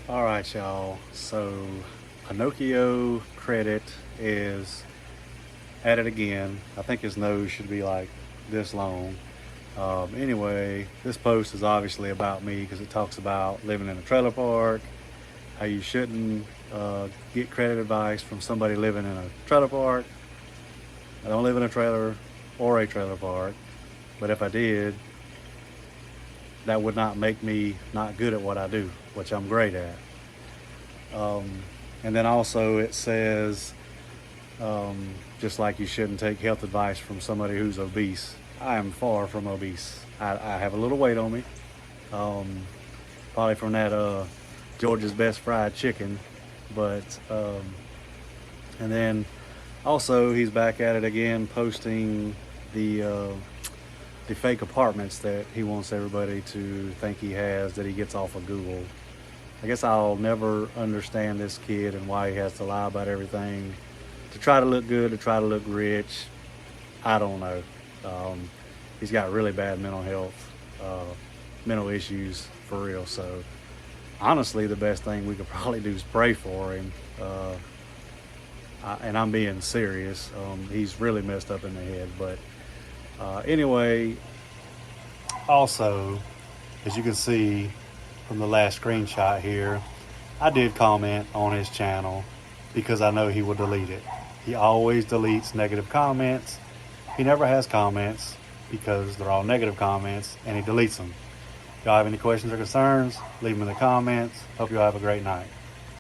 All right, y'all. So Pinocchio credit is at it again. I think his nose should be like this long. Anyway, this post is obviously about me because it talks about living in a trailer park, how you shouldn't get credit advice from somebody living in a trailer park. I don't live in a trailer or a trailer park, but if I did, that would not make me not good at what I do, which I'm great at. Um, and then also it says, just like you shouldn't take health advice from somebody who's obese. I am far from obese. I have a little weight on me, um, probably from that George's Best Fried Chicken. But and then also he's back at it again, posting the uh, the fake apartments that he wants everybody to think he has that he gets off of Google. I guess I'll never understand this kid and why he has to lie about everything to try to look good, to try to look rich. I don't know. Um, he's got really bad mental health, mental issues for real. So honestly, the best thing we could probably do is pray for him. And I'm being serious. He's really messed up in the head. But anyway, also, as you can see from the last screenshot here, I did comment on his channel because I know he will delete it. He always deletes negative comments. He never has comments because they're all negative comments and he deletes them. If y'all have any questions or concerns, leave them in the comments. Hope y'all have a great night.